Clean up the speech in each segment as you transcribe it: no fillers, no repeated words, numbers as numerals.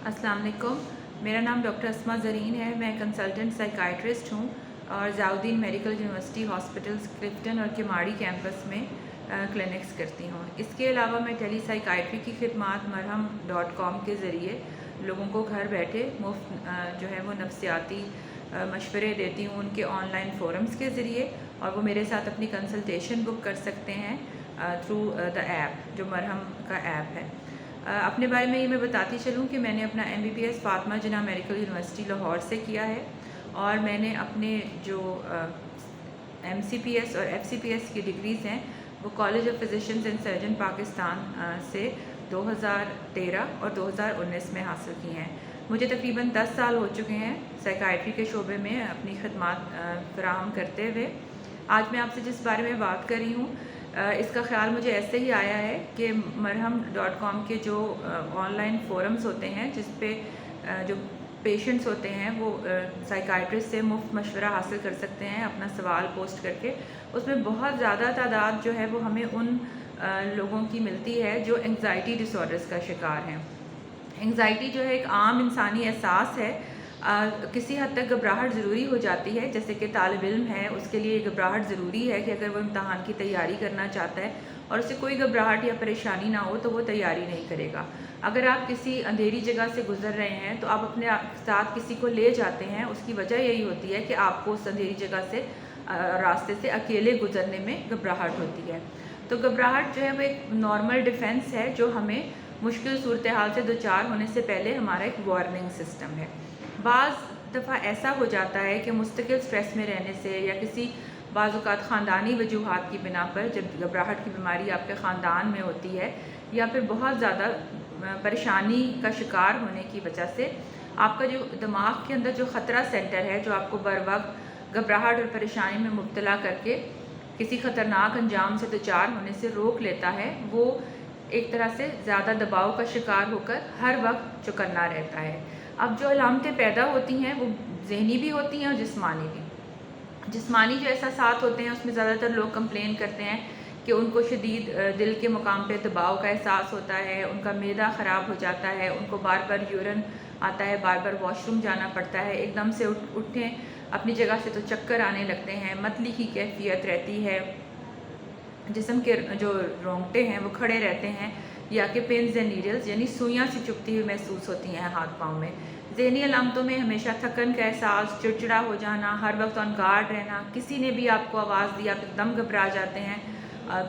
अस्सलाम वालेकुम। मेरा नाम डॉक्टर अस्मा ज़रीन है। मैं कंसल्टेंट साइकाइट्रिस्ट हूँ और ज़ाउद्दीन मेडिकल यूनिवर्सिटी हॉस्पिटल्स क्लिफ्टन और किमाड़ी कैंपस में क्लिनिक्स करती हूँ। इसके अलावा मैं टेली साइकाइट्री की खिदमात मरहम.com के ज़रिए लोगों को घर बैठे मुफ्त जो है वो नफ्सियाती मशवरे देती हूँ उनके ऑनलाइन फोरम्स के ज़रिए, और वो मेरे साथ अपनी कंसल्टेशन बुक कर सकते हैं थ्रू द ऐप जो मरहम का ऐप है। अपने बारे में ये मैं बताती चलूँ कि मैंने अपना MBBS फातिमा जिन्ना मेडिकल यूनिवर्सिटी लाहौर से किया है, और मैंने अपने जो MCPS और FCPS की डिग्रीज़ हैं वो college of physicians and surgeon Pakistan से 2013 और 2019 में हासिल की हैं। मुझे तकरीबन 10 साल हो चुके हैं साइकाइट्री के शोबे में अपनी खदमात फराहम करते हुए। आज मैं आपसे जिस बारे में बात कर रही हूँ इसका ख्याल मुझे ऐसे ही आया है कि मरहम.com के जो ऑनलाइन फोरम्स होते हैं जिस पे जो पेशेंट्स होते हैं वो साइकाइट्रिस्ट से मुफ्त मशवरा हासिल कर सकते हैं अपना सवाल पोस्ट करके। उसमें बहुत ज़्यादा तादाद जो है वो हमें उन लोगों की मिलती है जो एंग्जाइटी डिसऑर्डर्स का शिकार हैं। एंग्जाइटी जो है एक आम इंसानी एहसास है। किसी हद तक घबराहट ज़रूरी हो जाती है, जैसे कि तालिब इल्म है उसके लिए घबराहट ज़रूरी है कि अगर वो इम्तहान की तैयारी करना चाहता है और उसे कोई घबराहट या परेशानी ना हो तो वो तैयारी नहीं करेगा। अगर आप किसी अंधेरी जगह से गुज़र रहे हैं तो आप अपने साथ किसी को ले जाते हैं, उसकी वजह यही होती है कि आपको उस अंधेरी जगह से रास्ते से अकेले गुज़रने में घबराहट होती है। तो घबराहट जो है वो एक नॉर्मल डिफेंस है जो हमें मुश्किल सूरत हाल से दो चार होने से पहले हमारा एक वार्निंग सिस्टम है। बाज़ दफ़ा ऐसा हो जाता है कि मुस्तकिल स्ट्रेस में रहने से या किसी बाज़-औक़ात ख़ानदानी वजूहात की बिना पर जब घबराहट की बीमारी आपके ख़ानदान में होती है या फिर बहुत ज़्यादा परेशानी का शिकार होने की वजह से आपका जो दिमाग के अंदर जो ख़तरा सेंटर है जो आपको बर वक्त घबराहट और परेशानी में मुब्तला करके किसी ख़तरनाक अंजाम से दोचार होने से रोक लेता है, वो एक तरह से ज़्यादा दबाव का शिकार होकर हर वक्त चौकन्ना रहता है। अब जो अलामतें पैदा होती हैं वो ज़हनी भी होती हैं और जिस्मानी भी। जिस्मानी जो एहसासात होते हैं उसमें ज़्यादातर लोग कंप्लेन करते हैं कि उनको शदीद दिल के मुकाम पे दबाव का एहसास होता है, उनका मैदा ख़राब हो जाता है, उनको बार बार यूरिन आता है, बार बार वॉशरूम जाना पड़ता है, एकदम से उठें अपनी जगह से तो चक्कर आने लगते हैं, मतली की कैफियत रहती है, जिस्म के जो रोंगटे हैं वो खड़े रहते हैं, या कि पिन्स एंड नीडल्स यानी सुइयाँ सी चुभती हुई महसूस होती हैं हाथ पाँव में। ज़हनी अलामतों में हमेशा थकन का एहसास, चिड़चिड़ा हो जाना, हर वक्त ऑन गार्ड रहना, किसी ने भी आपको आवाज़ दी आप एकदम घबरा जाते हैं,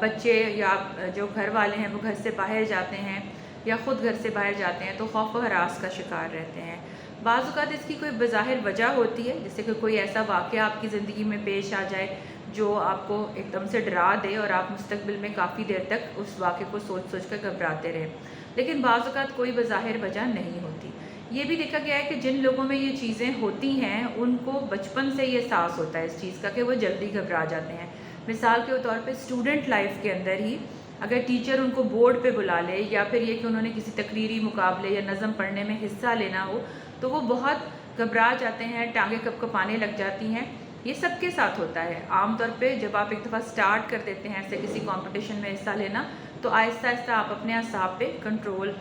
बच्चे या जो घर वाले हैं वो घर से बाहर जाते हैं या ख़ुद घर से बाहर जाते हैं तो खौफ व हरास का शिकार रहते हैं। बाज़ औक़ात इसकी कोई बज़ाहिर वजह होती है, जैसे कि कोई ऐसा वाक़या आपकी ज़िंदगी में पेश आ जाए जो आपको एकदम से डरा दे और आप मुस्तक़बिल में काफ़ी देर तक उस वाक़े को सोच सोच कर घबराते रहें। लेकिन बाज़ औक़ात कोई बज़ाहिर वजह नहीं होती। ये भी देखा गया है कि जिन लोगों में ये चीज़ें होती हैं उनको बचपन से ये एहसास होता है इस चीज़ का कि वो जल्दी घबरा जाते हैं। मिसाल के तौर पे स्टूडेंट लाइफ के अंदर ही अगर टीचर उनको बोर्ड पे बुला ले या फिर ये कि उन्होंने किसी तकरीरी मुकाबले या नज़म पढ़ने में हिस्सा लेना हो तो वो बहुत घबरा जाते हैं, टांगें कँपकँपाने लग जाती हैं। ये सबके साथ होता है। आम तौर पे जब आप एक दफ़ा स्टार्ट कर देते हैं ऐसे किसी कंपटीशन में हिस्सा लेना तो आहिस्ता आहिस्ता आप अपने असाब पे कंट्रोल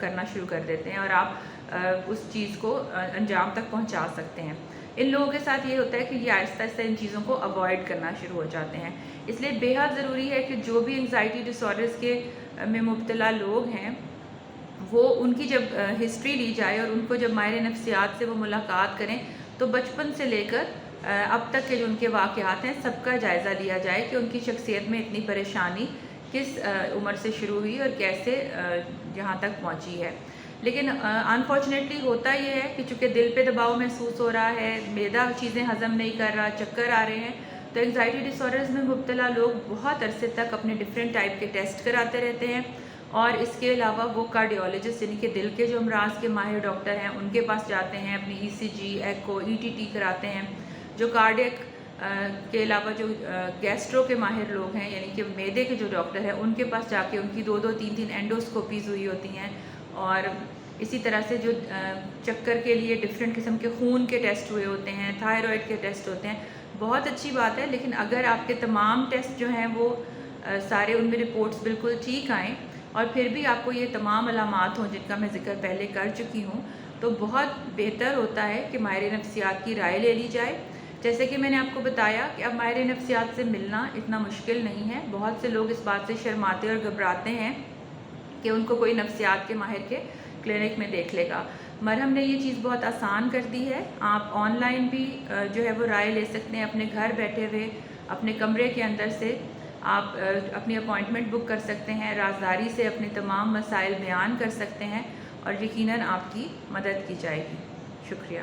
करना शुरू कर देते हैं और आप उस चीज़ को अंजाम तक पहुंचा सकते हैं। इन लोगों के साथ ये होता है कि ये आहिस्ता आहिस्ता इन चीज़ों को अवॉइड करना शुरू हो जाते हैं। इसलिए बेहद ज़रूरी है कि जो भी एंग्जाइटी डिसऑर्डर्स के में मुब्तला लोग हैं वो उनकी जब हिस्ट्री ली जाए और उनको जब माहिर नफ्सियात से वो मुलाकात करें तो बचपन से लेकर अब तक के जो उनके वाक़यात हैं सबका जायज़ा लिया जाए कि उनकी शख्सियत में इतनी परेशानी किस उम्र से शुरू हुई और कैसे यहाँ तक पहुँची है। लेकिन अनफॉर्चुनेटली होता ये है कि चूँकि दिल पे दबाव महसूस हो रहा है, मैदा चीज़ें हज़म नहीं कर रहा, चक्कर आ रहे हैं, तो एंग्जाइटी डिसऑर्डर्स में मुब्तला लोग बहुत अरसे तक अपने डिफरेंट टाइप के टेस्ट कराते रहते हैं। और इसके अलावा वो कार्डियोलॉजिस्ट यानी कि दिल के जो अमराज के माहिर डॉक्टर हैं उनके पास जाते हैं, अपनी ECG, एको, ETT कराते हैं। जो कार्डियक के अलावा जो गैस्ट्रो के माहिर लोग हैं यानी कि मैदे के जो डॉक्टर हैं उनके पास जाके उनकी 2-2, 3-3 एंडोस्कोपीज़ हुई होती हैं। और इसी तरह से जो चक्कर के लिए डिफरेंट किस्म के खून के टेस्ट हुए होते हैं, थायराइड के टेस्ट होते हैं। बहुत अच्छी बात है, लेकिन अगर आपके तमाम टेस्ट जो हैं वो सारे उनमें रिपोर्ट्स बिल्कुल ठीक आएँ اور پھر بھی آپ کو یہ تمام علامات ہوں جن کا میں ذکر پہلے کر چکی ہوں، تو بہت بہتر ہوتا ہے کہ ماہر نفسیات کی رائے لے لی جائے۔ جیسے کہ میں نے آپ کو بتایا کہ اب ماہر نفسیات سے ملنا اتنا مشکل نہیں ہے۔ بہت سے لوگ اس بات سے شرماتے اور گھبراتے ہیں کہ ان کو کوئی نفسیات کے ماہر کے کلینک میں دیکھ لے گا۔ مرہم نے یہ چیز بہت آسان کر دی ہے۔ آپ آن لائن بھی جو ہے وہ رائے لے سکتے ہیں، اپنے گھر بیٹھے ہوئے اپنے کمرے کے اندر سے آپ اپنی اپوائنٹمنٹ بک کر سکتے ہیں، رازداری سے اپنے تمام مسائل بیان کر سکتے ہیں، اور یقیناً آپ کی مدد کی جائے گی۔ شکریہ۔